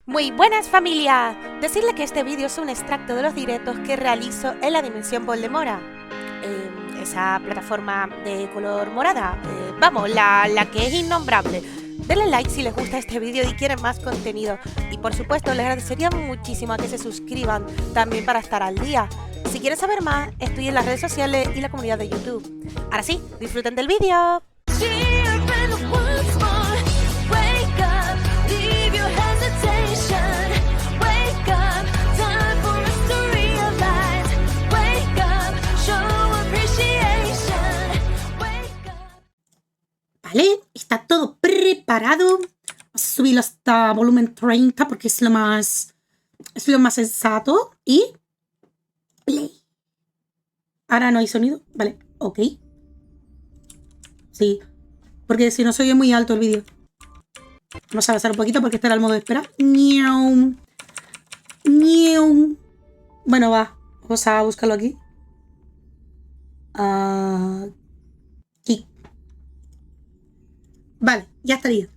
Muy buenas familia, decirle que este vídeo es un extracto de los directos que realizo en la Dimensión Voldemora, esa plataforma de color morada, vamos, la que es innombrable. Denle like si les gusta este vídeo y quieren más contenido, y por supuesto les agradecería muchísimo a que se suscriban también para estar al día. Si quieren saber más, estoy en las redes sociales y la comunidad de YouTube. Ahora sí, disfruten del vídeo. Vale, está todo preparado. Vamos a subirlo hasta volumen 30 porque es lo más sensato. Y play. Ahora no hay sonido. Vale, ok. Sí, porque si no se oye muy alto el vídeo. Vamos a avanzar un poquito porque este era el modo de espera. Miau. Miau. Bueno, va. Vamos a buscarlo aquí. Aquí. Vale, ya estaría.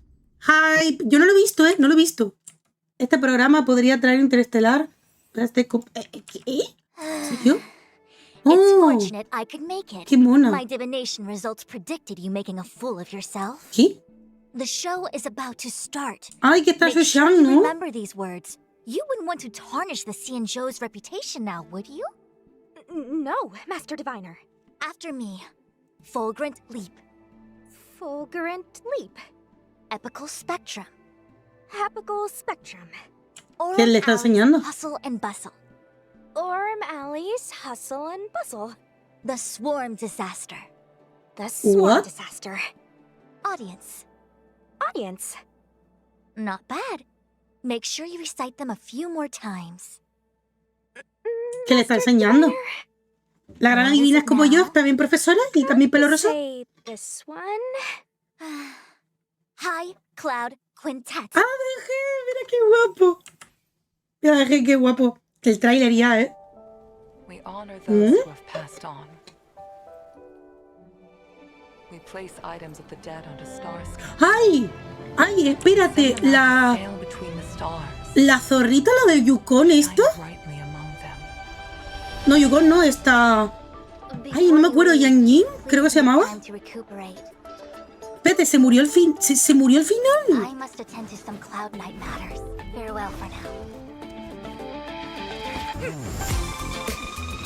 Hi. Yo no lo he visto, ¿eh? No lo he visto. Este programa podría traer interestelar. ¿Qué? ¿Yo? Oh, qué mona. My divination results predicted you making a fool of yourself. ¿Qué? The show is about to start. Ay, que estás Make sure you escuchando. remember these words. You wouldn't want to tarnish the Xianzhou's reputation now, would you? No, Master Diviner. After me. Fulgurant leap. Fulgurant leap. Epical spectrum. Apical spectrum. ¿Qué le está Alley's enseñando? Hustle and bustle. Orm Alley's hustle and bustle. The swarm disaster. The swarm What? disaster. Audience. Audience. Not bad. Make sure you recite them a few more times. ¿Qué le está enseñando? La gran adivina es como yo, también profesora y también pelo rosa. Say this one. High Cloud Quintet. ¡Ah, dejé! ¡Mira qué guapo! Mira, dejé, qué guapo. El tráiler ya, ¿eh? We honor those who have passed on. We place items of the dead onto stars. ¡Ay! ¡Ay, espérate! La Sail between the stars. ¿La zorrita, la del Yukon, esto? Shine brightly among them. No, Yukon no, está... Ay, no me acuerdo, Yang Yin, creo que se llamaba. Time to recuperate. Espérate, se murió el fin... ¿Se murió el final? I must attend to some Cloud Night matters. Farewell for now.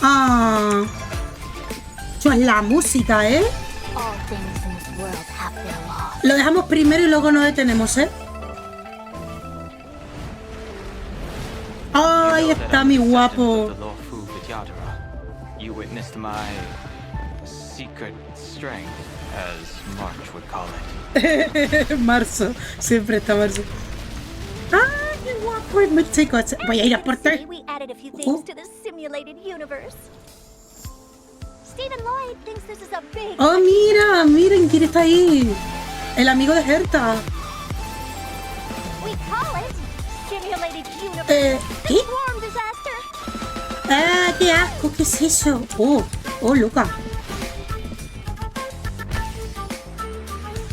Ah... Eso es la música, ¿eh? All things in this world have their laws. Lo dejamos primero y luego nos detenemos, ¿eh? ¡Ay, está mi guapo! You witnessed my secret strength, as March would call it. Marzo, siempre está Marzo. ¡Ay, qué guapo! Me chico, voy a ir a por Say ti. we added a few things to the simulated universe. Stephen Lloyd thinks this is a big. ¡Oh, mira! ¡Miren quién está ahí! El amigo de Herta. We call it simulated universe. ¿Qué? Swarm disaster. ¡Ah, qué asco! ¿Qué es eso? ¡Oh, loca!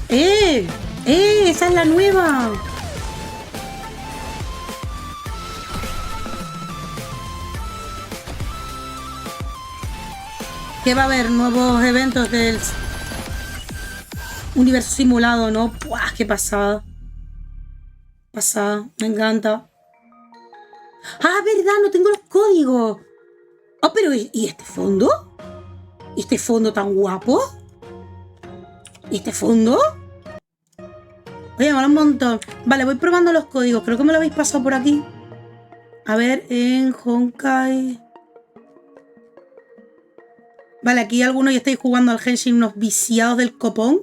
¡Esa es la nueva! Que va a haber nuevos eventos del universo simulado, ¿no? ¡Buah, qué pasada! Pasada, me encanta. ¡Ah, verdad! No tengo los códigos. ¡Oh, pero ¿y este fondo? ¿Y este fondo tan guapo? ¿Y este fondo? Oye, mola un montón. Vale, voy probando los códigos. Creo que me lo habéis pasado por aquí. A ver, en Honkai. Vale, aquí algunos ya estáis jugando al Genshin, unos viciados del copón.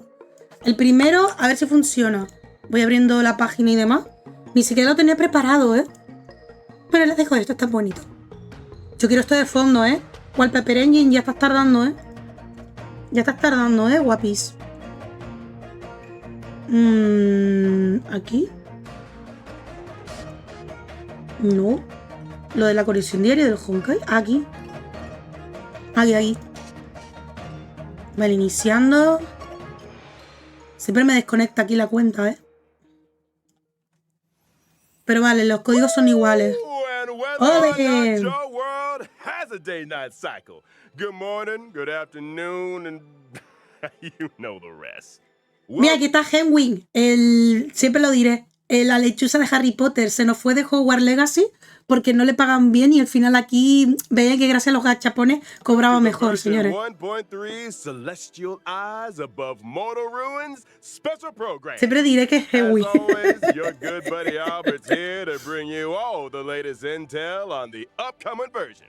El primero, a ver si funciona. Voy abriendo la página y demás. Ni siquiera lo tenía preparado, ¿eh? Pero les dejo esto, está bonito. Yo quiero esto de fondo, ¿eh? Wallpaper Engine, ya estás tardando, ¿eh? Ya estás tardando, ¿eh? Guapis. ¿Aquí? No. Lo de la colección diaria del Honkai. Aquí. Aquí. Vale, iniciando. Siempre me desconecta aquí la cuenta, ¿eh? Pero vale, los códigos son iguales. And whether or Ole. not your world has a day-night cycle. Good morning, good afternoon, and you know the rest. Mira, aquí está Henwin, siempre lo diré, la lechuza de Harry Potter. Se nos fue de Hogwarts Legacy porque no le pagan bien y al final aquí veía que gracias a los gachapones cobraba mejor, señores. 1.3 Celestial Eyes Above Mortal Ruins Special Program. Siempre diré que es As Henwin. always, your good buddy Albert's here to bring you all the latest intel on the upcoming version.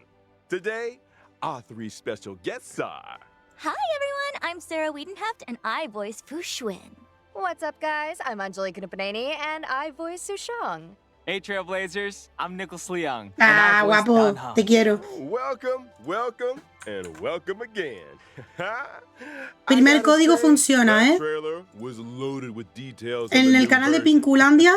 Today, our 3 special guests are... Hi everyone, I'm Sarah Wiedenheft and I voice Fu Xuan. What's up, guys? I'm Angelika Nupaneni, and I voice Sushang. Hey, Trailblazers. I'm Nicholas Leung. Ah, guapo, te quiero. Welcome, welcome, and welcome again. Primer código funciona, ¿eh? En el canal de Pinkulandia,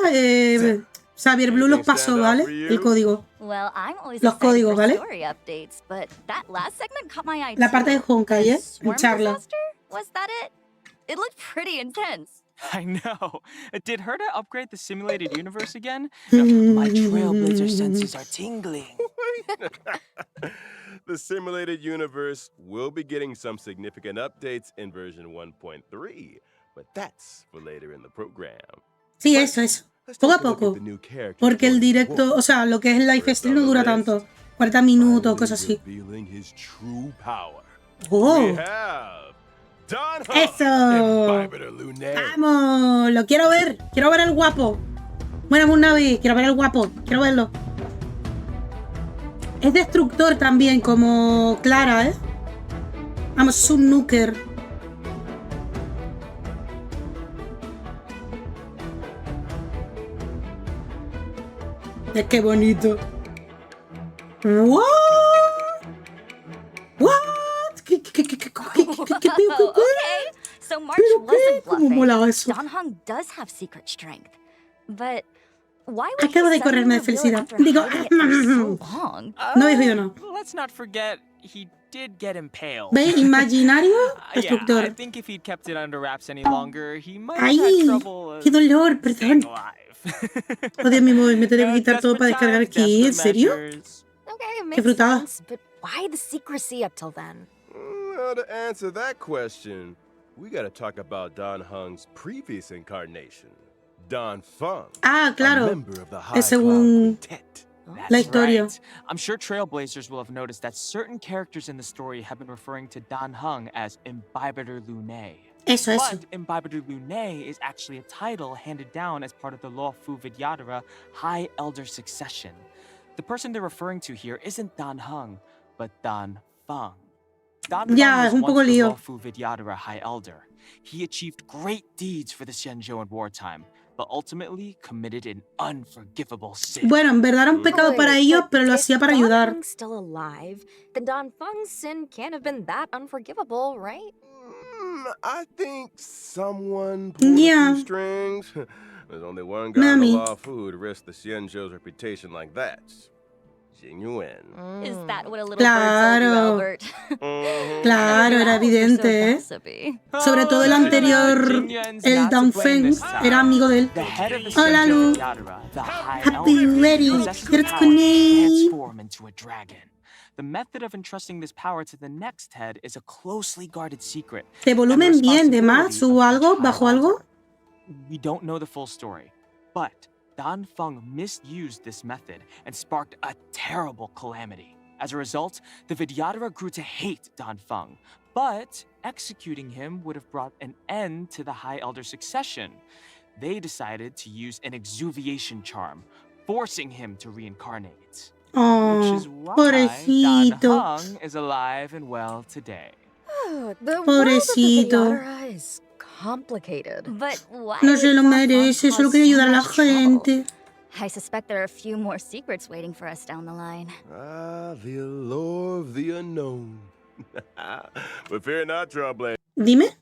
Xavier Blue los pasó, ¿vale? El código. Well, I'm always Los excited códigos, for ¿vale? story updates, but that last segment caught my eye La parte de too. Honkai, ¿eh? Swarm Charla. disaster? Was that it? It looked pretty intense. I know. Did Herta upgrade the simulated universe again? No, my Trailblazer senses are tingling. The simulated universe will be getting some significant updates in version 1.3, but that's for later in the program. Sí, eso. Poco a poco. Porque el directo, o sea, lo que es el live stream no dura tanto. 40 minutos, cosas así. ¡Oh! ¡Eso! ¡Vamos! Lo quiero ver. Quiero ver al guapo. Buena Navi. Quiero ver al guapo. Quiero verlo. Es destructor también, como Clara, ¿eh? Vamos, es un nuker. Es que bonito. ¿What? ¿What? ¿Qué? Oh, okay. So March ¿Pero qué? wasn't ¿Cómo bluffing. molaba eso? Dan Heng does have secret strength. But why would Acabo he de correrme de suddenly reveal felicidad. it after Digo, hiding it for so long? no he oído no. Let's not forget, he did get impaled. ¿Veis? Imaginario, Yeah, I destructor. think if he'd kept it under wraps any longer, he might have ¡Ay! had trouble ¡Qué dolor! Perdón. staying alive. Oh, Dios mío, me tengo que quitar todo para descargar Desperate aquí. ¿En times, serio? desperate measures. Okay, makes frutada. sense, but why the secrecy up till then? Well, to answer that question, we gotta talk about Dan Heng's previous incarnation, Dan Feng. Ah, A claro. member of the High Es según Cloud Quintet. la That's historia. right. I'm sure Trailblazers will have noticed that certain characters in the story have been referring to Dan Heng as Imbibitor Lunae. Eso. But Imbibitor Lunae is actually a title handed down as part of the Law Fu Vidyadhara High Elder Succession. The person they're referring to here isn't Dan Heng, but Dan Feng. Dan Ya, Feng es was un poco once the lío. Law Fu Vidyadhara High Elder. He achieved great deeds for the Xianzhou in wartime, but ultimately committed an unforgivable sin. Bueno, en verdad era un pecado para Wait, ellos, but pero lo if hacía para Dan ayudar. Feng's still alive, then Dan Feng's sin can't have been that unforgivable, right? I think someone pulled Yeah. a few strings. There's only one guy in Mami. the Law Fu who'd risk the Xianzhou's reputation like that. Jing Yuan. Is that what a little bird Claro. told you, Albert? Claro, era evidente, ¿eh? Sobre todo el anterior, el Dan Feng, era amigo de él. The head of the Hola, Xianzhou Lu. Vidyadhara, the High Happy Elder, wedding. possesses the Quiero power con to él. transform into a dragon. The method of entrusting this power to the next head is a closely guarded secret. ¿De volumen and the bien? ¿De más? responsibility ¿Hubo of algo? each ¿Bajo High algo? Elder. We don't know the full story, but Dan Feng misused this method and sparked a terrible calamity. As a result, the Vidyadhara grew to hate Dan Feng, but executing him would have brought an end to the High Elder succession. They decided to use an exuviation charm, forcing him to reincarnate. Which Oh, is why Dan pobrecito. Heng is alive and well today. The Pobrecito. world of the Vidyadhara is complicated. But why No would se lo Dan Feng merece, solo cause quería so ayudar a la much trouble? gente. I suspect there are a few more secrets waiting for us down the line. Ah, the allure of the unknown. But fear not, Trailblazer. Dime.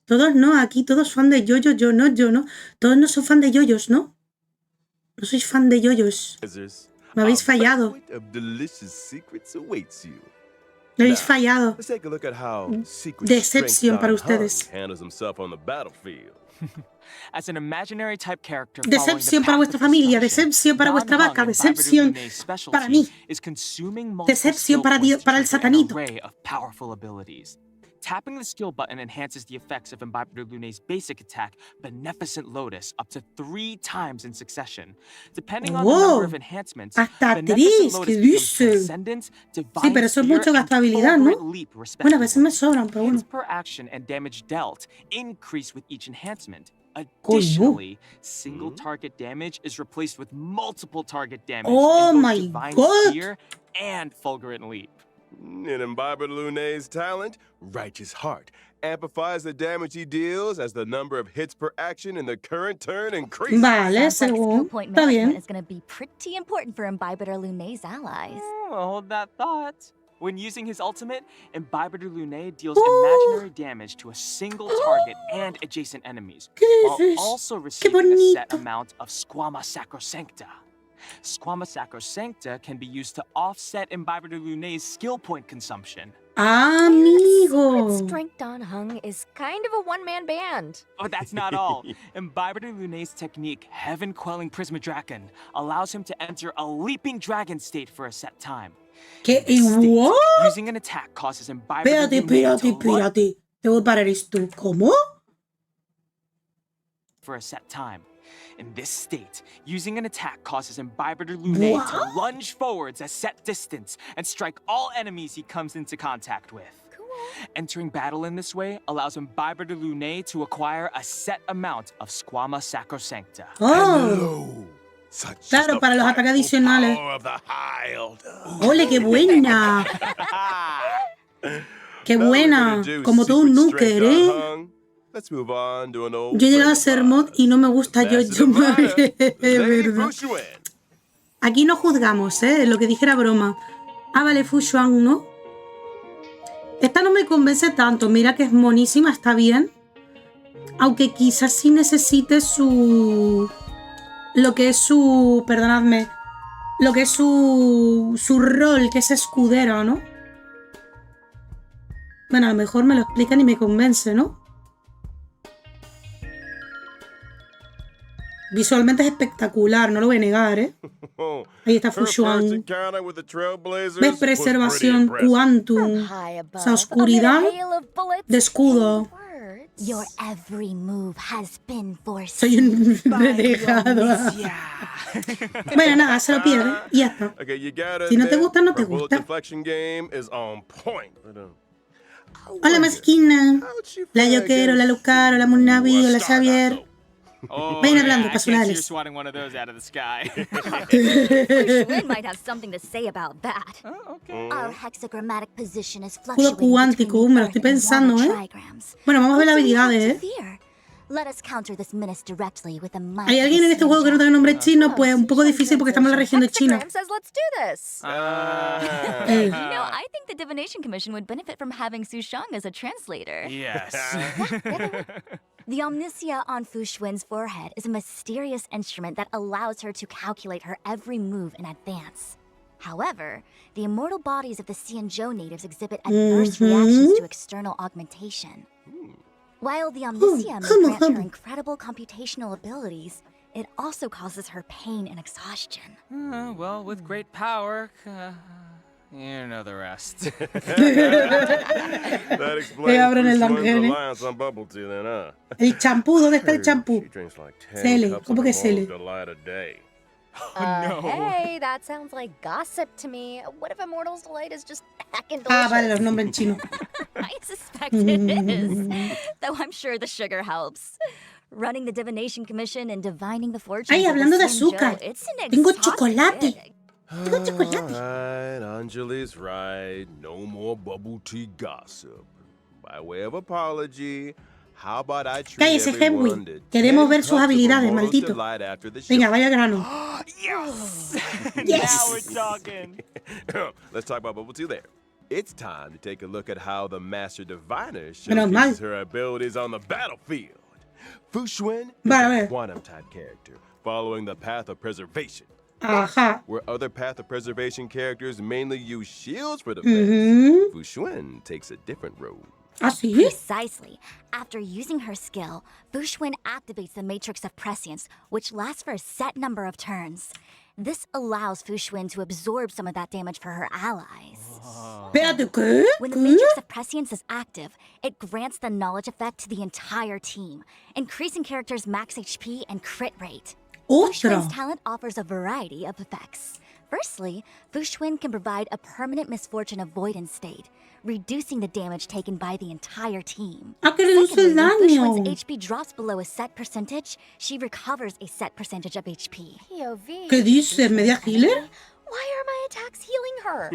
Todos no, aquí todos fan de yoyos, yo no. Todos no son fan de yoyos, ¿no? No sois fan de yoyos. Me habéis A fallado. banquet of delicious secrets awaits you. Lo habéis fallado. Let's take a look at how secret Decepción strength para Don ustedes. Hung handles himself on the battlefield. As an imaginary type character following the Decepción para path vuestra of familia, destruction, decepción para Don vuestra Hung vaca, and decepción Baibaru Lune's para mí. specialty is consuming multiple Decepción skill para points to para el trigger an satanito. array of powerful abilities. Tapping the skill button enhances the effects of Baibaru Lune's basic attack, Beneficent Lotus, up to 3 times in succession. Depending on the Wow. number of enhancements, Hasta Beneficent 3, Lotus ¿qué becomes dice? Transcendence, Sí, Divine pero eso es Sphere, mucho and gastabilidad, ¿no? Fulgurant Leap, Bueno, a veces me respectively. sobran, pero bueno. Hits per action and damage dealt increase with each enhancement. Additionally, single target damage is replaced with multiple target damage Oh in both my Divine God. Sphere and Fulgurant Leap. And Baibaru Lune's talent, Righteous Heart, amplifies the damage he deals as the number of hits per action in the current turn increases. Vale, Sounds like skill según. point Está management bien. is going to be pretty important for Baibaru Lune's allies. Well, hold that thought. When using his ultimate, Baibaru Lune deals imaginary damage to a single target and adjacent enemies, ¿Qué while dices? also Qué receiving a set bonito. amount of Squama Sacrosancta. Squama Sacrosancta can be used to offset Baibaru Lune's skill point consumption. Amigo. Secret Strength Don Hung is kind of a one-man band. But that's not all. Baibaru Lune's technique, Heaven Quelling Prismadragon, allows him to enter a leaping dragon state for a set time. ¿Qué? This state, ¿What? using an attack causes Baibaru Espérate, Lune to espérate, launch espérate. Te voy a parar esto. ¿Cómo? for a set time. In this state, using an attack causes Baibaru Lune to What? lunge forwards a set distance and strike all enemies he comes into contact with. Entering battle in this way allows Baibaru Lune to acquire a set amount of Squama Sacrosancta. Oh. Such is Claro, the para los ataques frightful adicionales. power of the High Elder. ¡Ole, qué buena! ¡Qué Now we're buena! gonna do Como todo un Secret nuker, Strength ¿eh? Don Hung. Let's move on to an old Yo he llegado a friend ser of mod ours, y no me gusta the yo Master Diviner, es Lady verdad. Fushuen. Aquí no juzgamos, ¿eh? Lo que dije era broma. Ah, vale, Fushuan, ¿no? Esta no me convence tanto. Mira que es monísima, está bien. Aunque quizás sí necesite su... Lo que es su... Perdonadme. Lo que es su rol, que es escudero, ¿no? Bueno, a lo mejor me lo explican y me convence, ¿no? Visualmente es espectacular, no lo voy a negar, ¿eh? Ahí está Her first Fushuan. encounter with the Trailblazers ¿Ves? was pretty Preservación, impressive. Quantum. High above, Esa oscuridad amid a hail of bullets de escudo. and words. Your every move has been Soy foreseen. un dedicado. Bueno, nada, se lo pierde y ya está. Okay, you gotta Si no te admit, gusta, no te her bullet gusta. deflection game is on point. But, Hola, Masquina. La Yoquero, la Lucaro, la Munavi, la Xavier. Vayan hablando, personales. swatting one of those out of the sky. Fushuen might have something to say about that. Okay. Our hexagrammatic position is Escudo fluctuating cuántico, between me lo the estoy earth and pensando, water ¿eh? trigrams. Bueno, vamos a ver las What do we have habilidades, to ¿eh? fear? Let us counter this menace directly with a might ¿Hay alguien en este juego que no tenga nombre chino? Pues un poco difícil porque estamos en la región de China. Hexagram says let's do this. Eh, You know, I think the Divination Commission would benefit from having Su Shang as a translator. Yes. The omniscia on Fushuen's forehead is a mysterious instrument that allows her to calculate her every move in advance. However, the immortal bodies of the Xianzhou natives exhibit adverse reactions to external augmentation. While the omniscia may grant her incredible computational abilities, it also causes her pain and exhaustion. Well, with great power, you know the rest. that explains abren el Fushuen's dungeon, ¿eh? reliance on bubble tea then, huh? El champú, ¿dónde está el champú? She drinks like 10 Cele, cups ¿cómo of que Momo's Cele? Delight a day. no. Hey, that sounds like gossip to me. What if Immortal's Delight is just heckin' delicious? Ah, vale, los nombres en chino. I suspect it is, though I'm sure the sugar helps. Running the Divination Commission and divining the fortunes Ay, of the hablando de Xianzhou, azúcar. it's an Tengo exhausting chocolate. gig. Tengo chocolate. Alright, Anjali's right. No more bubble tea gossip. By way of apology, how about I treat Cállese, everyone Henry. to Queremos 10 ver sus cups of habilidades, Momo's maldito. Delight after the show. Venga, vaya al grano. Yes. Yes. Now we're talking. Let's talk about bubble tea there. It's time to take a look at how the Master Diviner Menos mal. showcases her abilities on the battlefield. Fushuen is Vale, a a ver. quantum-type character, following the path of preservation. Ajá. Where other Path of Preservation characters mainly use shields for defense, Fushuen takes a different road. ¿Ah, sí? Precisely. After using her skill, Fushuen activates the Matrix of Prescience, which lasts for a set number of turns. This allows Fushuen to absorb some of that damage for her allies. Espérate, ¿qué? When the ¿Qué? Matrix of Prescience is active, it grants the knowledge effect to the entire team, increasing characters' max HP and crit rate. Otra. Fushuen's talent offers a variety of effects. Firstly, Fushuen can provide a permanent misfortune avoidance state, reducing the damage taken by the entire team. Ah, que reduce el Secondly, when daño. Fushuen's HP drops below a set percentage, she recovers a set percentage of HP. POV. ¿Qué dice? ¿Media healer? Why are my attacks healing her?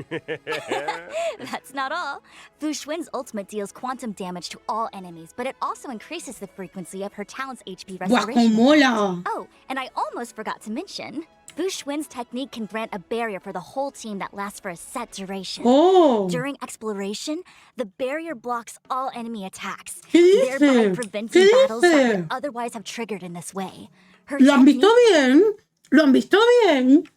That's not all. Fushuen's ultimate deals quantum damage to all enemies, but it also increases the frequency of her talent's HP Buah, como restoration. mola. Oh, and I almost forgot to mention, Fushuen's technique can grant a barrier for the whole team that lasts for a set duration. Oh. During exploration, the barrier blocks all enemy attacks, ¿Qué dice? thereby preventing ¿Qué battles that dice? would otherwise have triggered in this way. Her ¿Lo han visto technique- bien? ¿Lo han visto bien?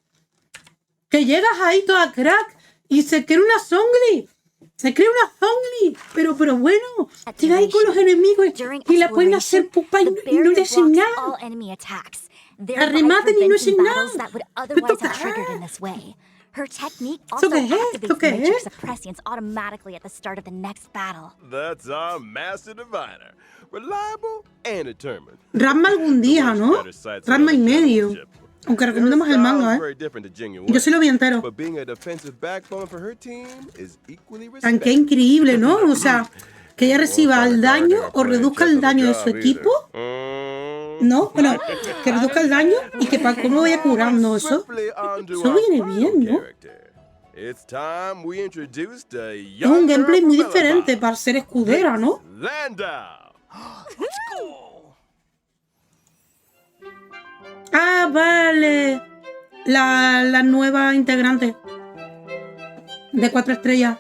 Que llegas ahí toda crack y se crea una zombie. Se crea una zombie. Pero bueno, llega ahí con los enemigos During y la pueden hacer exploration, pupa y the no barrier le blocks hacen all nada. enemy attacks, La thereby rematen y no preventing hacen battles nada. that would otherwise have ¿Esto triggered qué in this way. Her technique ¿Esto also qué es? activates ¿Esto the qué Matrix es? of Prescience automatically at the start of the next battle. That's our master diviner. Reliable and determined. Ranma algún día, ¿no? Ranma y medio. Aunque recomiendo más el manga, Yo sí lo vi entero. But being a defensive backbone for her team is equally Tan que respected. increíble, ¿no? O sea, que ella reciba el daño o reduzca el daño de su equipo. ¿No? Bueno, que reduzca el daño y que para cómo vaya curando eso. Eso viene bien, ¿no? It's time we introduce the Es un gameplay muy diferente para ser escudera, ¿no? Landau. Ah, vale. La nueva integrante. De 4 estrellas.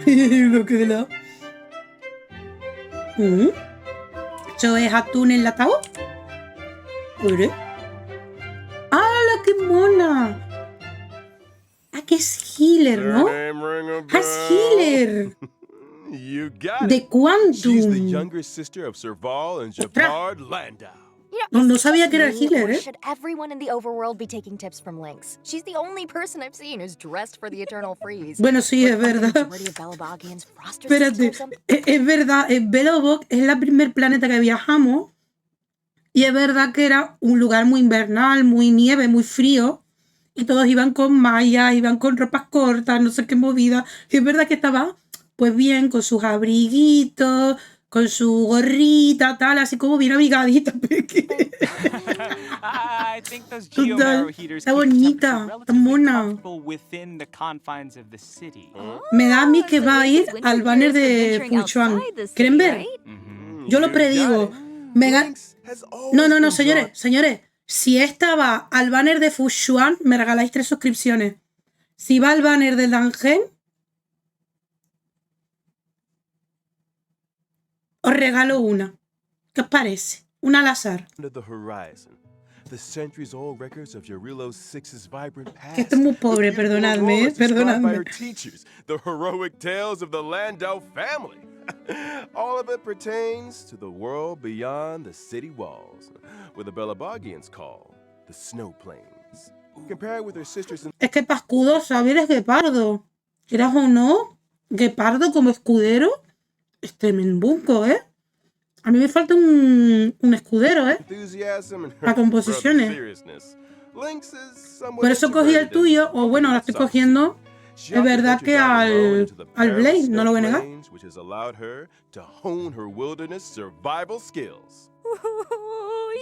Lo que la... ¿Eso es atún enlatado? ¿Ore? ¡Hala, qué mona! Ah, que es healer, ¿no? Ah, es healer. You got De it. She's the Quantum. younger sister of Serval and Jabard Landau. No sabía que era el healer, Or ¿eh? should everyone in the overworld be taking tips from Lynx? She's the only person I've seen who's dressed for the eternal freeze. Bueno, sí, es Like, are the verdad. majority of Balabagians frost Espérate, resistant or something? es verdad, Belobog es el primer planeta que viajamos y es verdad que era un lugar muy invernal, muy nieve, muy frío y todos iban con mallas, iban con ropas cortas, no sé qué movida. Y es verdad que estaba pues bien, con sus abriguitos, con su gorrita, tal, así como bien abrigadita. I think those Total, geomarrow heaters está keep the bonita, temperature está relatively mona. comfortable within the confines of the city. Me da a mí que So va a Lynx's ir winter al banner gear is for de venturing Fuchuan. outside the ¿Quieren city, ver? right? Yo lo predigo. No, señores. Si esta va al banner de Fuchuan, me regaláis 3 suscripciones. Si va al banner del Dangen, os regalo una. ¿Qué os parece? Una al azar. Under the horizon, the centuries-old records of Yorilo's Six's vibrant past. Que esto es muy pobre, The beautiful perdonadme, auroras described by perdonadme. her teachers, the heroic tales of the Landau family. All of it pertains to the world beyond the city walls, where the Belabagians call the Snow Plains. Compared with her sisters in Es que para escudo saber es Guepardo. Quieras o no, Guepardo como escudero es tremendunco, ¿eh? A mí me falta un escudero, ¿eh? enthusiasm and A composiciones. brother seriousness, Lynx is somewhat Por eso cogí el introverted tuyo, and o bueno, ahora estoy cogiendo. She Es verdad often que ventures out alone al into the Blade, perilous no lo voy a snow negar. plains, which has allowed her to hone her wilderness survival skills.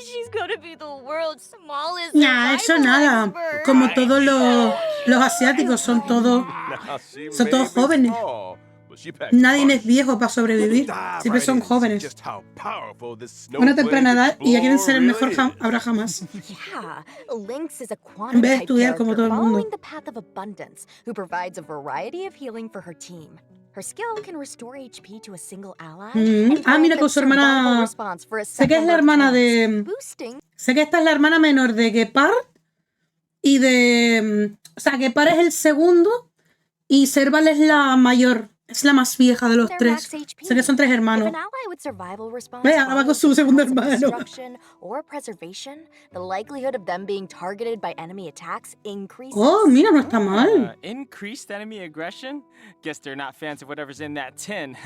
She's gonna be the world's smallest Nah, eso nada. Como todos los asiáticos son todos. Now, she Son may todos be jóvenes. small, but she packs Nadie punch. es viejo para sobrevivir. Dive Siempre right son in to see jóvenes. just how powerful this snow Una plains temprana edad y ya quieren ser el mejor explorer really habrá jamás. Yeah, Lynx is a En vez de quantum-type estudiar como character todo el mundo. following the path of abundance, who provides a variety of healing for her team. Her skill can restore HP to a single ally. Mira, con su hermana. Sé que es la hermana de. Sé que esta es la hermana menor de Gepard y de. O sea, Gepard es el segundo y Serval es la mayor. Es la más vieja de los tres. Sé que son tres hermanos. Vea, ahora va con su segundo hermano. Oh, mira, no está mal. Increased enemy aggression? Guess they're not fans of whatever's in that tin.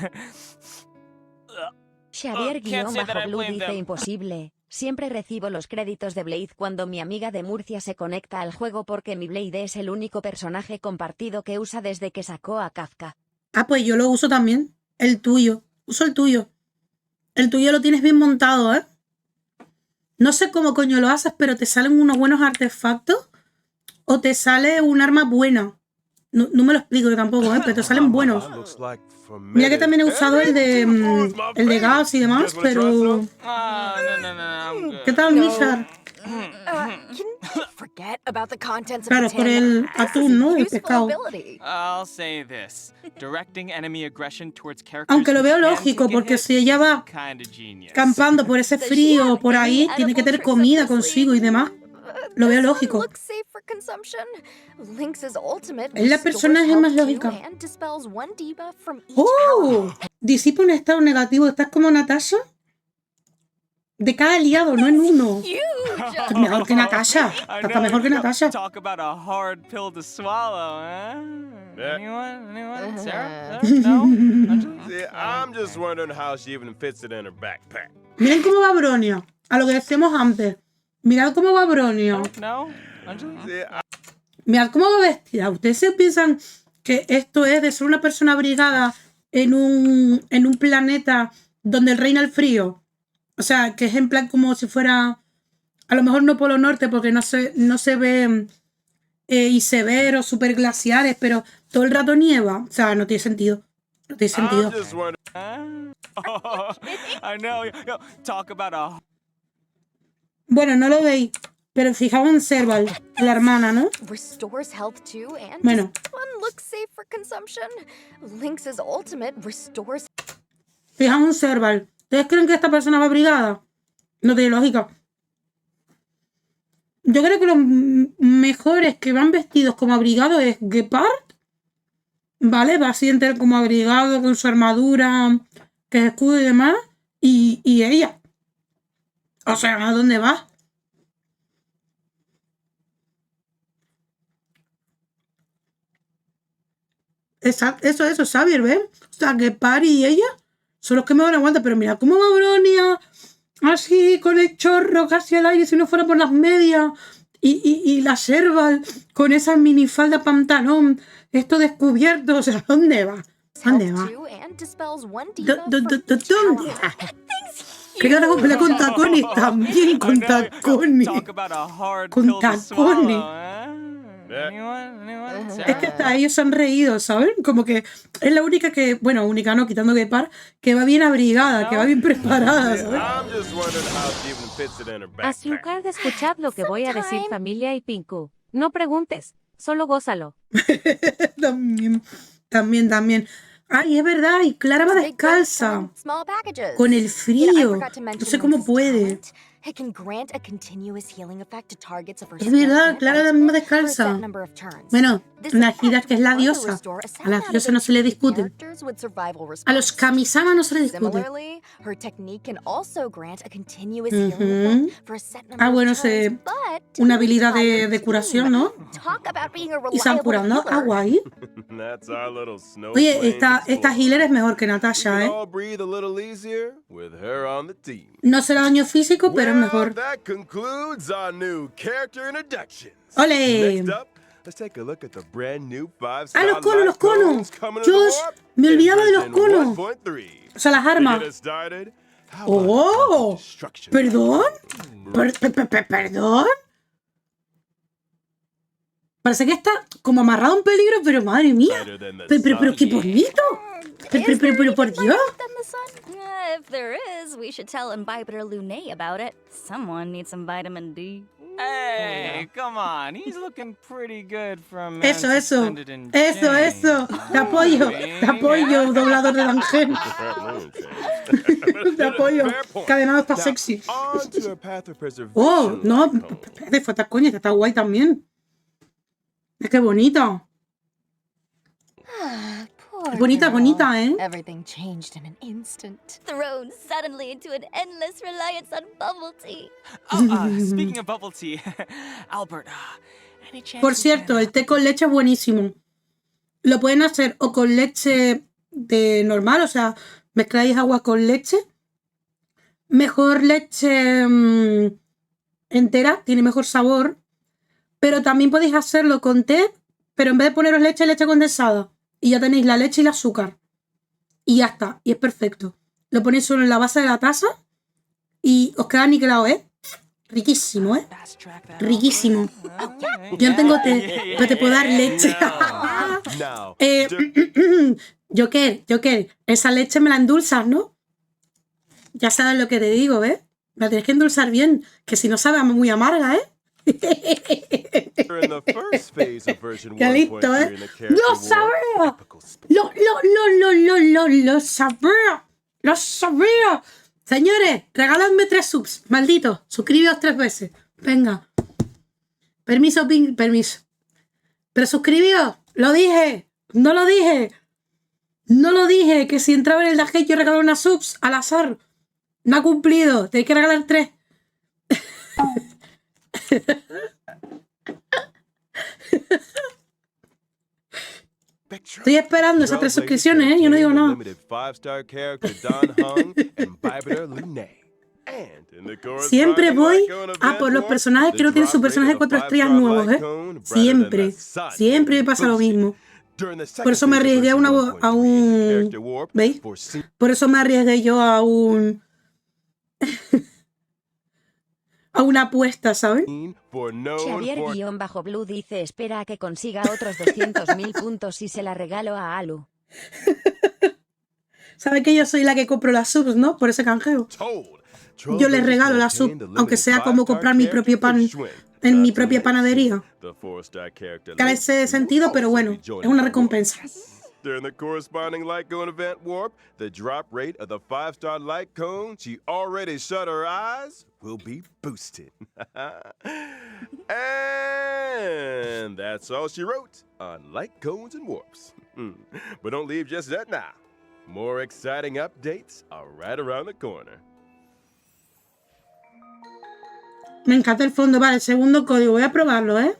Xavier-Blue dice imposible. Siempre recibo los créditos de Blade cuando mi amiga de Murcia se conecta al juego porque mi Blade es el único personaje compartido que usa desde que sacó a Kafka. Ah, pues yo lo uso también. El tuyo. Uso el tuyo. El tuyo lo tienes bien montado, ¿eh? No sé cómo coño lo haces, pero te salen unos buenos artefactos o te sale un arma buena. No me lo explico yo tampoco, ¿eh? Pero te salen buenos. Mira que también he usado el de gas y demás, pero... ¿Qué tal, Mishar? Claro, por el atún, ¿no? El pescado. Aunque lo veo lógico, porque si ella va campando por ese frío, por ahí, tiene que tener comida consigo y demás. Lo veo lógico. Es la personaje más lógica. ¡Oh! Disipa un estado negativo. ¿Estás como Natasha? De cada aliado, no en uno. Estás mejor que Natasha. Estás mejor que Natasha. Miren cómo va Bronia. A lo que decíamos antes. Mirad cómo va Bronia. Mirad cómo va vestida. ¿Ustedes se piensan que esto es de ser una persona abrigada en un planeta donde reina el frío? O sea, que es en plan como si fuera... A lo mejor no Polo Norte porque no se ve icebergs super glaciares, pero todo el rato nieva. O sea, no tiene sentido. No tiene sentido. Bueno, no lo veis, pero fijaos en Serval, la hermana, ¿no? Bueno. Fijaos en Serval. ¿Ustedes creen que esta persona va abrigada? No tiene lógica. Yo creo que los mejores que van vestidos como abrigados es Gepard, ¿vale? Va así entero como abrigado, con su armadura, que es escudo y demás, y ella. O sea, ¿a dónde va? Eso, Xavier, ¿ves? O sea, que Pari y ella son los que me dan la vuelta, pero mira cómo va Bronia, así, con el chorro casi al aire, si no fuera por las medias, y la Serval con esa minifalda pantalón, esto descubierto, o sea, ¿dónde va? ¿Dónde va? ¿Dónde va? ¿Qué carajo pelea con tacones? También con tacones. Con tacones. Es que hasta ellos se han reído, ¿saben? Como que es la única que, bueno, única no, quitando Gepard, que va bien abrigada, que va bien preparada, ¿sabes? Azúcar, escuchad lo que voy a decir, familia y Pinku. No preguntes, solo gózalo. También. Ay, es verdad, y Clara va descalza. Con el frío. No sé cómo puede. Es verdad, Clara también va descalza. Bueno, Najida, que es la diosa. A las diosas no se le discute. A los Kamisama no se le discute. Ah, bueno, una habilidad de curación, ¿no? Y se han curado, ¿no? Ah, guay. Oye, esta healer es mejor que Natasha, ¿eh? No será daño físico, pero es mejor. ¡Ole! ¡Ah, los conos! ¡Josh! Me olvidaba de los conos. O sea, las armas. ¡Oh! ¿Perdón? ¿Perdón? Parece que está como amarrado en peligro, pero madre mía. Pero qué bonito. Pero por Dios. If there is, we should tell Imbibiter Lunae about it. Someone needs some vitamin D. Hey, Come on, he's looking pretty good from Eso. Te apoyo, doblador de Ángel. Te apoyo. Cadenado está sexy. Oh, no, de fotos, coño, que está guay también. Es que bonita. Bonita, ¿eh? Everything changed in an instant. Thrown suddenly into an endless reliance on bubble tea. Speaking of bubble tea, Albert, any chance Por cierto, el té con leche es buenísimo. Lo pueden hacer o con leche de normal, o sea, mezcláis agua con leche. Mejor leche entera, tiene mejor sabor. Pero también podéis hacerlo con té, pero en vez de poneros leche condensada. Y ya tenéis la leche y el azúcar. Y ya está. Y es perfecto. Lo ponéis solo en la base de la taza y os queda aniquilado, ¿eh? Riquísimo, ¿eh? Riquísimo. Yo no tengo té, pero te puedo dar leche. Joker, esa leche me la endulzas, ¿no? Ya sabes lo que te digo, ¿eh? La tienes que endulzar bien, que si no sabe muy amarga, ¿eh? Qué listo, ¿eh? ¡Lo sabía! ¡Lo sabía! Señores, regaladme 3 subs, malditos. Suscribíos 3 veces. Venga. Permiso. Pero suscribíos. Lo dije. No lo dije. Que si entraba en el Dajé yo regalo una subs al azar. No ha cumplido. Tenéis que regalar 3. Estoy esperando esas 3 suscripciones, ¿eh? Yo no digo nada. Siempre voy a por los personajes que no tienen su personaje 4 estrellas nuevos, ¿eh? Siempre me pasa lo mismo. Por eso me arriesgué a un... ¿Veis? Por eso me arriesgué yo a un... a una apuesta, ¿sabes? Xavier-Blue dice espera a que consiga otros 200.000 puntos y se la regalo a Alu. ¿Sabe que yo soy la que compro las subs, no? Por ese canjeo. Yo les regalo la sub, aunque sea como comprar mi propio pan en mi propia panadería. Carece sentido, pero bueno, es una recompensa. During the corresponding light cone event warp, the drop rate of the 5-star light cone she already shut her eyes will be boosted. And that's all she wrote on light cones and warps. But don't leave just yet now. More exciting updates are right around the corner. Me encanta el fondo. Vale, el segundo código. Voy a probarlo, ¿eh?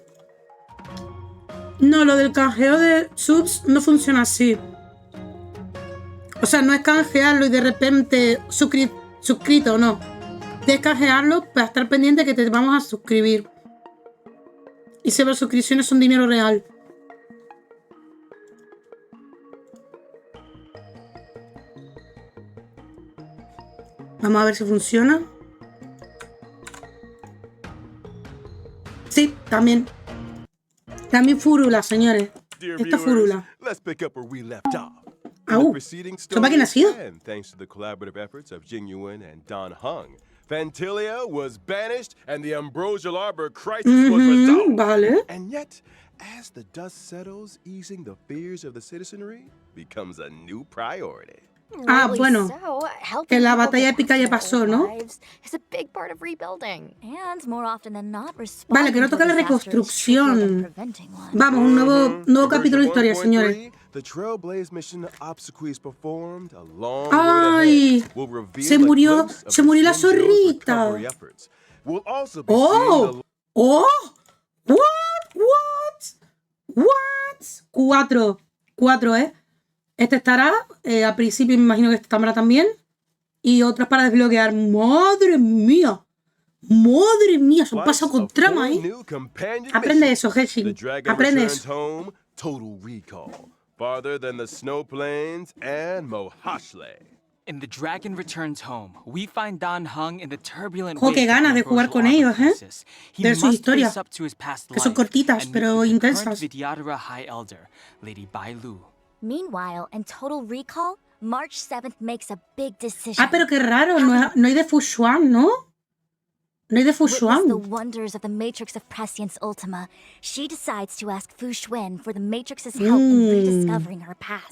No, lo del canjeo de subs no funciona así. O sea, no es canjearlo y de repente suscrito, no. Tienes que canjearlo para estar pendiente que te vamos a suscribir. Y si las suscripciones son dinero real. Vamos a ver si funciona. Sí, también. También furula, señores. Esto es furula. Au. ¿Esto para quién ha sido? Fantilia was banished and the Ambrosial Arbor crisis was resolved. Vale. And yet, as the dust settles, easing the fears of the citizenry becomes a new priority. Ah, bueno, que la batalla épica ya pasó, ¿no? Vale, que no toca la reconstrucción. Vamos, un nuevo capítulo de historia, señores. ¡Ay! Se murió la zorrita. ¡Oh! ¡Oh! ¡What! 4, ¿eh? Este estará, al principio me imagino que este estará también. Y otros para desbloquear. ¡Madre mía! ¡Madre mía! Se han pasado con trama ahí. Aprende eso, Heshin. Aprende eso. In The Dragon Returns Home, we find Dan Heng in the turbulent ¡Jo, qué ganas de jugar con ellos, eh! De sus historias, que son cortitas, pero intensas. Meanwhile, in Total Recall, March 7th makes a big decision. Ah, pero qué raro, no hay de Fushuan, ¿no? No hay de Witness the Fushuan. wonders of the Matrix of Prescience Ultima, she decides to ask Fu Xuan for the Matrix's help in rediscovering her past.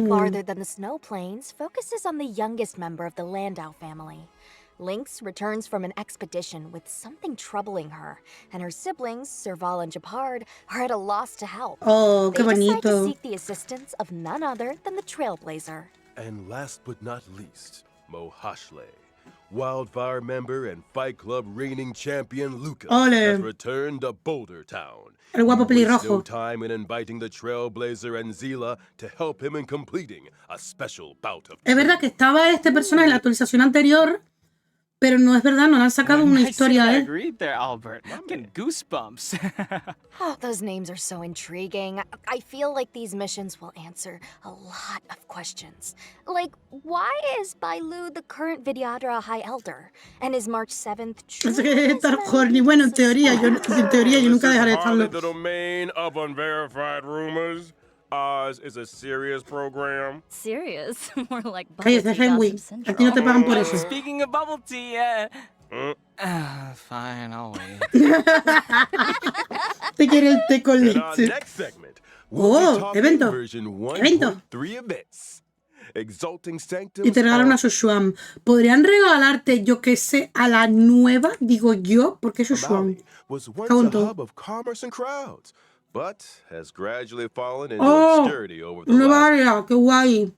Farther than the snow plains focuses on the youngest member of the Landau family. Lynx returns from an expedition with something troubling her, and her siblings, Serval and Japard, are at a loss to help. Oh, qué They decide to bonito. seek the assistance of none other than the Trailblazer. And last but not least, Mo Hashle. Wildfire member and Fight Club reigning champion Luca Ole. has returned to Boulder Town. El guapo He wastes no pelirrojo. time in inviting the Trailblazer and Zila to help him in completing a special bout of Es verdad que estaba este personaje en la actualización anterior, pero no es verdad, no le han sacado una Nice historia a él. agreed there, Albert. I'm getting goosebumps. Oh, those names are so intriguing. I feel like these missions will answer a lot of questions. Like, why is Bailu the current Vidyadhara High Elder? And is March 7th true? Es que está horny. Bueno, en teoría, yo nunca dejaré de Hardly estarlo. the domain of unverified rumors. Ours is a serious program. Serious? More like Cállate, Henry. A ti no te pagan por eso. Speaking of bubble tea, fine, I'll wait. Te quiere el té con In our leche. next segment, we'll Oh, be talking evento. version Evento. 1.3 events. Exalting Y Sanctums te regalan are una Shushuan. ¿Podrían regalarte, yo qué sé, a la nueva? Digo yo, porque Shushuan. Maui was once Cago en a todo. hub of commerce and crowds, but has gradually fallen into Oh, obscurity over the nueva last área, qué guay.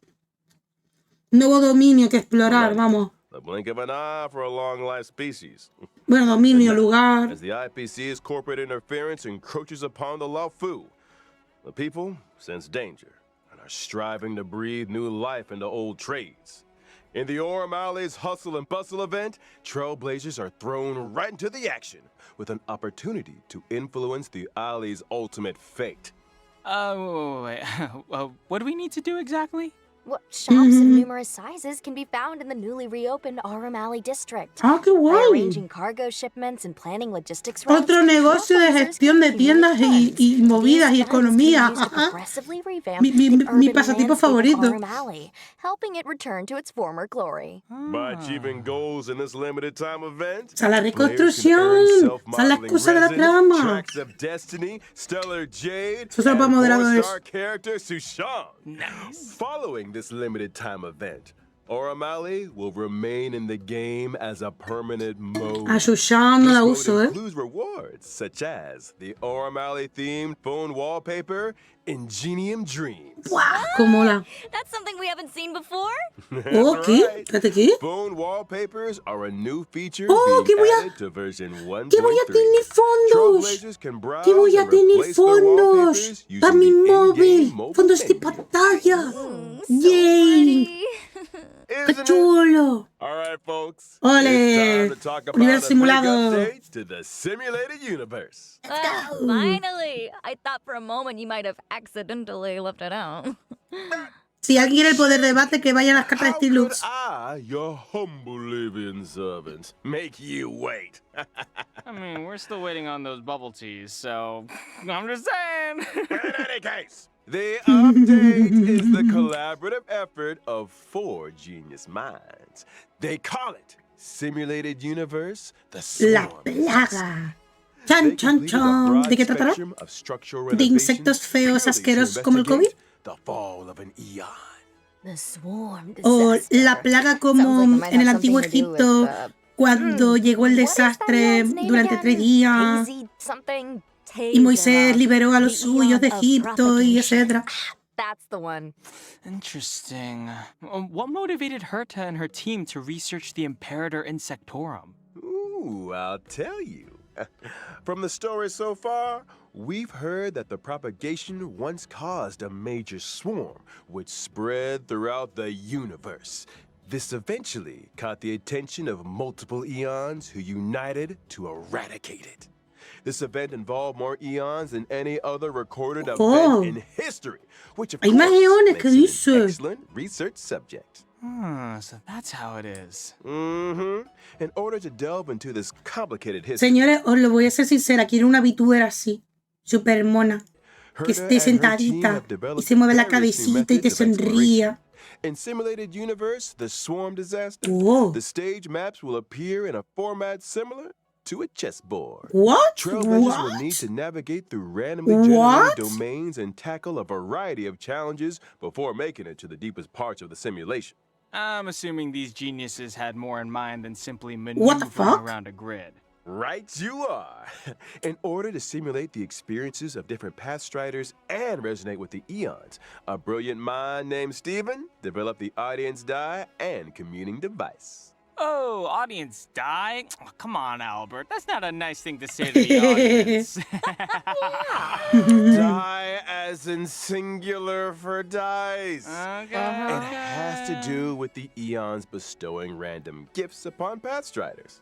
Nuevo dominio que explorar, vamos. the blink of an eye for a long-life species. Bueno, dominio, lugar. As the IPC's corporate interference encroaches upon the Laofu, the people sense danger and are striving to breathe new life into old trades. In the Orem Alley's Hustle and Bustle event, Trailblazers are thrown right into the action with an opportunity to influence the Alley's ultimate fate. Wait. What do we need to do exactly? What shops of numerous sizes can be found in the newly reopened Aurum Alley district. Ah, qué By guay. arranging cargo shipments and planning logistics routes, Otro negocio de Trailblazers gestión de can tiendas raise y funds. movidas y These funds can be economía. used to Ajá. progressively revamp Mi the urban pasatiempo landscape of favorito. Aurum Alley, helping it return to its former glory. By achieving goals in this limited time event, O sea, la players can earn reconstrucción. Esa es la self-modeling excusa de la resin, trama. tracks of destiny, stellar jade, Eso solo para and moderadores. four-star character Sushan. Nice. Following this limited time event, Aurum Alley will remain in the game as a permanent mode. A Shushan no This la mode uso, ¿eh? includes rewards such as the Aurum Alley themed phone wallpaper, Ingenium Dreams. ¡Buah! ¿Cómo la? That's something we haven't seen before. Oh, ¿qué? right. Espérate, ¿qué? Phone wallpapers are a new feature Oh, being que voy a- added to version 1.3. ¡Que voy a tener fondos! Trailblazers can browse ¡Que voy a and tener replace their fondos! wallpapers ¡Para using mi the móvil! in-game mobile ¡Fondos de menu. pantalla! So ¡Yay! pretty. ¡Qué Isn't it? chulo! All right, folks. Ole. It's time to talk about Universo a big simulado. update to the simulated universe. Finally! I thought for a moment you might have accidentally left it out. Si alguien quiere el poder de debate, que vaya a las cartas de How Steel could Lux. I, your humble living servant, make you wait? I mean, we're still waiting on those bubble teas, so I'm just saying. In any case, the update is the collaborative effort of 4 genius minds. They call it Simulated Universe, the La Swarm. plaga. They Chan, chan, completed a chan. broad ¿De qué tratará? spectrum of structural ¿De insectos renovations feos, purely to asquerosos como el COVID? investigate the fall of an eon. The swarm O disaster. la plaga como Sounds like it might en el have antiguo something to do with, Egipto, cuando llegó el what is that desastre man's name durante again? 3 días. Hazy something? Y Moisés liberó a los The suyos de eon of Egipto y propagation. etc. That's the one. Interesting. What motivated Herta and her team to research the Imperator Insectorum? Ooh, I'll tell you. From the story so far, we've heard that the propagation once caused a major swarm, which spread throughout the universe. This eventually caught the attention of multiple eons who united to eradicate it. This event involved more eons than any other recorded Oh. event in history, which of Hay course más eones, makes ¿qué it dice? an excellent research subject. So that's how it is. Mm-hmm. In order to delve into this complicated history, Señores, os lo voy a ser sincera, quiero una VTuber así, super mona, que Herta esté and her team sentadita have y developed se mueve la various new cabecita y te methods of exploration. sonría. In Simulated Universe, the Swarm Disaster, Oh. the stage maps will appear in a format similar to a chessboard. What? Trailblazers will need What? to navigate through randomly generated domains and tackle a variety of challenges before making it to the deepest parts of the simulation. I'm assuming these geniuses had more in mind than simply What the maneuvering fuck? around a grid. Right you are. In order to simulate the experiences of different pathstriders and resonate with the eons, a brilliant mind named Steven developed the audience die and communing device. Oh, audience die? Oh, come on, Albert. That's not a nice thing to say to the audience. Die as in singular for dice. Okay. It has to do with the eons bestowing random gifts upon pathstriders.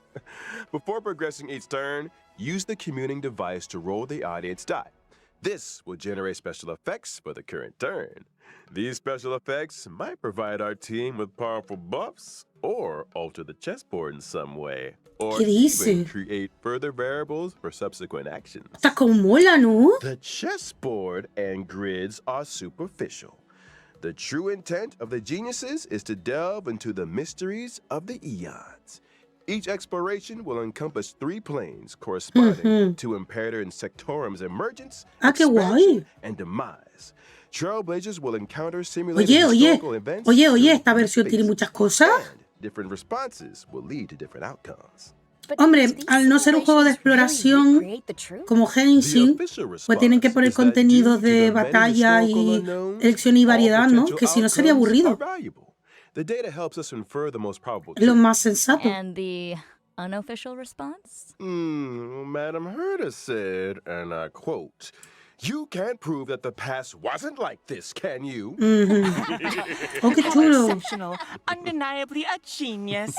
Before progressing each turn, use the communing device to roll the audience die. This will generate special effects for the current turn. These special effects might provide our team with powerful buffs, or alter the chessboard in some way, or ¿Qué dice? even create further variables for subsequent actions. Está como mola, ¿no? The chessboard and grids are superficial. The true intent of the geniuses is to delve into the mysteries of the eons. Each exploration will encompass 3 planes corresponding to Imperator and Sectorum's emergence, qué expansion, guay. and demise. Trailblazers will encounter simulated Oye, historical events. esta versión tiene muchas cosas. And different responses will lead to different outcomes. Hombre, al no ser un juego de exploración como Henshin, pues tienen que poner contenidos de batalla y elección y variedad, ¿no? Que si no sería aburrido. The data helps us infer the most probable. Es lo más sensato. And the unofficial response? Madam Herta said, and I quote, "You can't prove that the past wasn't like this, can you?" Oh, qué chulo. Exceptional. Undeniably a genius.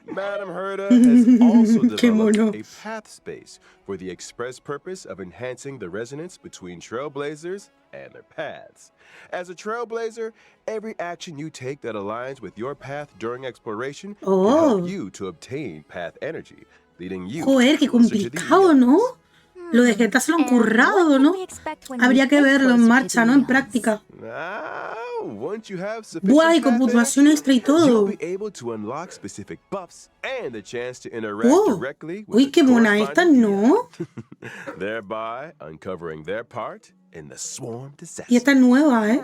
Madam Herta has also Qué mono. developed a path space for the express purpose of enhancing the resonance between trailblazers and their paths. As a trailblazer, every action you take that aligns with your path during exploration can help you to obtain path energy, leading you Joder, qué closer to the complicado, ¿no? Lo de Geta se lo han currado, ¿no? Habría que verlo en marcha, ¿no? En práctica. Once you have Buah, y con puntuación extra y todo. you'll be able to unlock specific buffs and the chance to interact directly with Uy, the qué mona esta, corresponding ¿no? thereby uncovering their part in the swarm disaster. Y esta es nueva, ¿eh?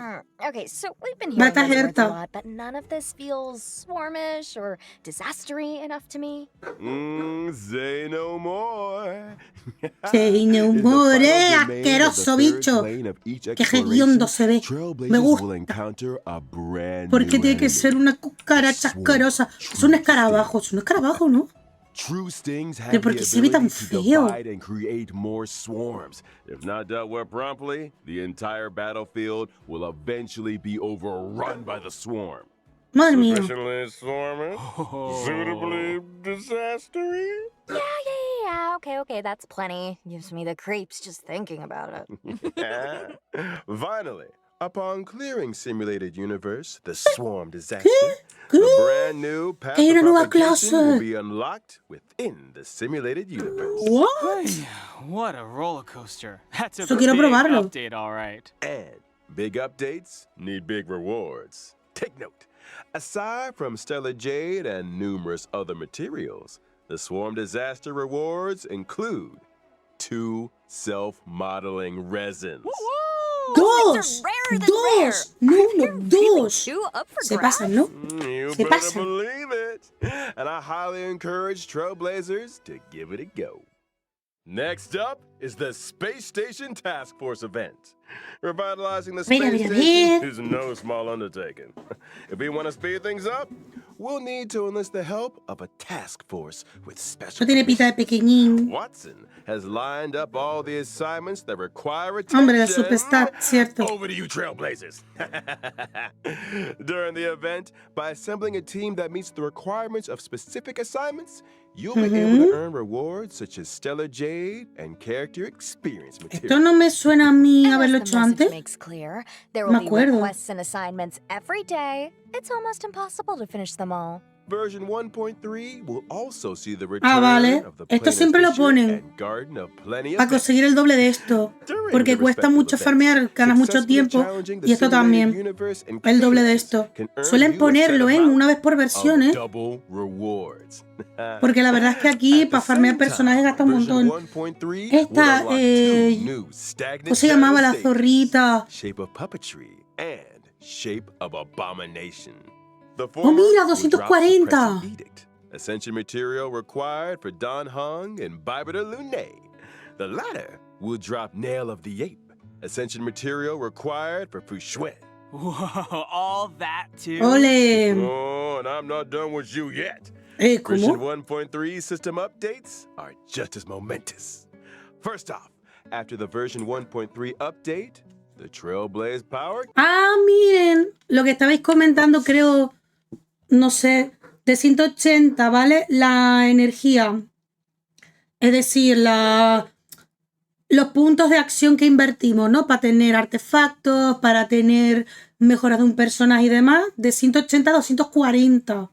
Okay, so we've been hearing Bata those words a Herta. lot, but none of this feels swarmish or disastery enough to me. Say no more. Say no more, asqueroso bicho. Qué hediondo se ve. Me gusta. ¿Por qué tiene que ser una cucaracha asquerosa? Es un escarabajo, ¿no? True stings have ¿Pero por the qué se ve tan ability to feo? divide and create more swarms. If not dealt with promptly, the entire battlefield will eventually be overrun by the swarm. Madre mía. Sufficiently swarmy? Suitably disastery? Yeah, okay, that's plenty. Gives me the creeps just thinking about it. Finally, upon clearing simulated universe, the swarm disaster, the brand new path Hay una of nueva propagation clase. will be unlocked within the simulated universe. What? What a roller coaster. That's a Eso big quiero probarlo. update, all right. And big updates need big rewards. Take note. Aside from Stellar Jade and numerous other materials, the Swarm Disaster rewards include 2 self-modeling resins. Dos. Dos. No, no, dos. Se pasan, ¿no? You Se better pasan. believe it. And I highly encourage Trailblazers to give it a go. Next up is the Space Station Task Force event. Revitalizing the Mira, space mira, station mira. is no small undertaking. If we want to speed things up, we'll need to enlist the help of a task force with special No tiene pinta de commissions. pequeñín. Watson has lined up all the assignments that require attention. Hombre, la superstar, cierto. Over to you, Trailblazers. During the event, by assembling a team that meets the requirements of specific assignments, you'll be able to earn rewards such as Stellar Jade and character experience material. Esto no me suena a mí haberlo As hecho the message antes. makes clear, there Me will be acuerdo. requests and assignments every day. It's almost impossible to finish them all. Version 1.3 will also see the Ah, return vale. of the Esto Planet siempre lo Fisher ponen and Garden of Plenty of para conseguir el doble de esto. During Porque the cuesta respective mucho events, farmear, ganas mucho successfully tiempo. challenging the Y esto simulated también. universe and El doble de creators esto. can earn Suelen you a set ponerlo, amount una vez por of versión, double rewards. Porque la verdad es que aquí At para the farmear same personajes time, gasta un version montón. 1.3 Esta, will unlock two new stagnant ¿cómo se llamaba la shadow zorrita? stages, Shape of Puppetry and Shape of Abomination. The Oh, former mira, will drop 240. Suppressing Edict, Ascension material required for Dan Heng and Bibita Lune. The latter will drop Nail of the Ape, Ascension material required for Fu Xuan. Whoa, all that too? Ole. Oh, and I'm not done with you yet. Version ¿Cómo? 1.3 system updates are just as momentous. First off, after the version 1.3 update, the Trailblaze Power... Ah, miren, lo que estabais comentando, creo, no sé, de 180, ¿vale? La energía. Es decir, los puntos de acción que invertimos, ¿no? Para tener artefactos, para tener mejoras de un personaje y demás, de 180 a 240.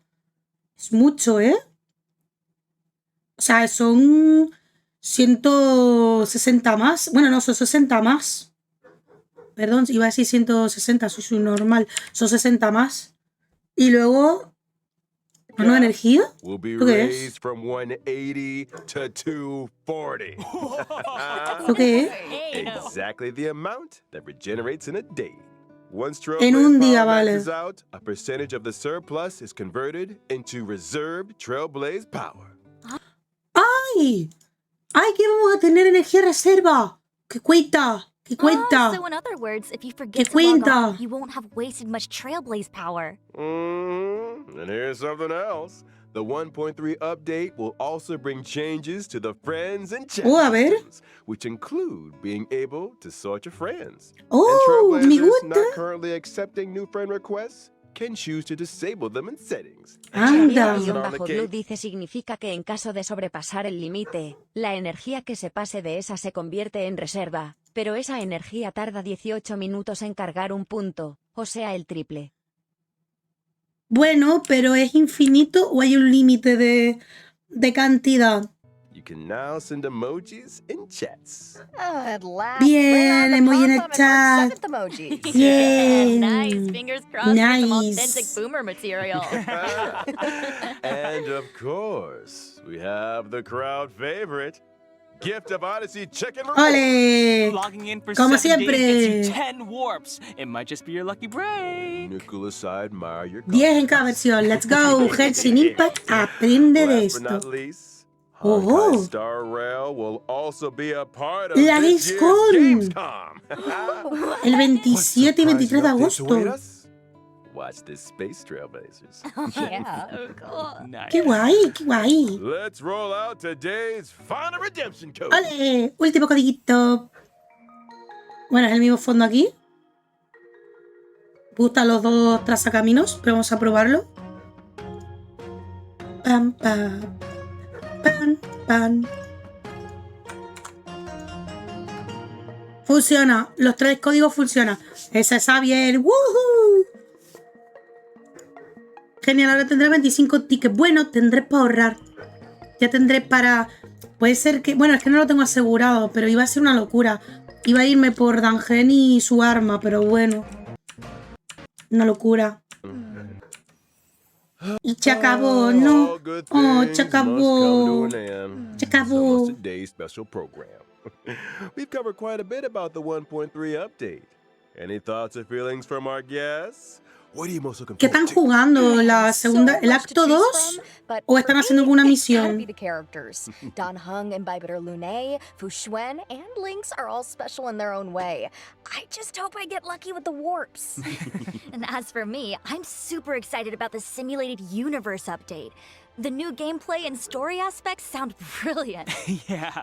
Es mucho, ¿eh? O sea, son 160 más. Bueno, no, son 60 más. Perdón, iba a decir 160, soy subnormal. Son 60 más. Y luego... ¿No energía? Will be ¿Esto qué es? raised from 180 to 240. ¿Esto qué es? Exactly the amount that regenerates in a day. Once En un Trailblaze día, Power vale. maxes out, a percentage of the surplus is converted into reserved Trailblaze Power. ¡Ay! ¡Ay, que vamos a tener energía reserva! ¡Que cuenta! ¡Que cuenta! So in other words, if you forget ¡Que to log cuenta! off, you won't have wasted much Trailblaze power. And here's something else. The 1.3 update will also bring changes to the friends and chat Oh, a ver. systems, which include being able to sort your friends. ¡Oh, and me Trailblazers gusta! not currently accepting new friend requests can choose to disable them in settings. ¡Anda! Blue dice significa que en caso de sobrepasar el límite, la energía que se pase de esa se convierte en reserva, pero esa energía tarda 18 minutos en cargar un punto, o sea el triple. Bueno, pero ¿es infinito o hay un límite de cantidad? You can now send emojis in chats. At last, Bien, emoji en el chat. emoji. Bien. Nice. Fingers crossed for some Nice. authentic boomer material. And of course, we have the crowd favorite, Gift of Odyssey Chicken Rewards. ¡Ole! Logging in for Como 7 days gets you siempre. 10 warps. It might just be your lucky break. Nicholas, I admire your 10 en cada versión. Let's go. Genshin Impact aprende de Last but esto. not least, Oh. Honkai Star Rail will also be a part of La this year's Gamescom. Gamescom. El 27 y 23 de agosto. Watch this Space Trailblazers. Yeah. Nice. ¡Qué guay! ¡Qué guay! Let's roll out today's final redemption code. ¡Ole! Último codiguito. Bueno, es el mismo fondo aquí. Gustan los dos Trozacaminos, pero vamos a probarlo. Pam, pam. Pam, pam. Funciona. Los 3 códigos funcionan. Ese es Xavier. ¡Woohoo! Genial, ahora tendré 25 tickets. Bueno, tendré para ahorrar. Ya tendré para... Puede ser que... Bueno, es que no lo tengo asegurado, pero iba a ser una locura. Iba a irme por Dangen y su arma, pero bueno. Una locura. Y se acabó, ¿no? All good Oh, things se must come to acabó. an end. Se acabó. So is today's special program. We've covered quite a bit about the 1.3 update. Any thoughts or feelings from our guests? What are you most looking ¿Qué forward están to? jugando? ¿La segunda, el acto 2? ¿O están haciendo alguna misión? The characters. Dan Heng and Bibita Lune, Fu Xuan, and Lynx are all special in their own way. I just hope I get lucky with the warps. And as for me, I'm super excited about the simulated universe update. The new gameplay and story aspects sound brilliant. Yeah.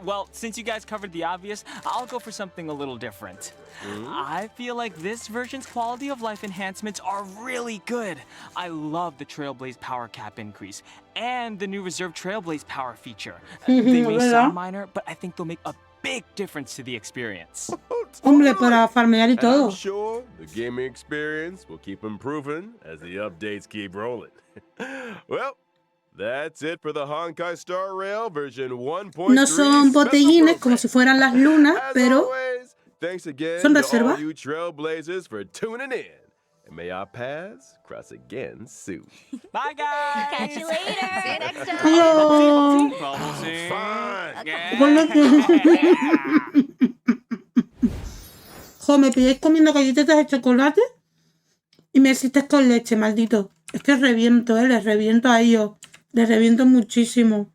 Well, since you guys covered the obvious, I'll go for something a little different. I feel like this version's quality of life enhancements are really good. I love the Trailblaze power cap increase and the new reserve Trailblaze power feature. They may sound minor, but I think they'll make a big difference to the experience. Hombre, para farmear y And todo. I'm sure the gaming experience will keep improving as the updates keep rolling. Well, that's it for the Honkai Star Rail version 1.3. No son botellines como si fueran las lunas, As pero always, thanks again son to reserva. all you trailblazers for tuning in. And may our paths cross again soon. Bye, guys. Catch you later. See you next time. Adiós. Jo, me pilláis comiendo galletitas de chocolate y me hiciste con leche, maldito. Es que reviento, les reviento a ellos. Les reviento muchísimo.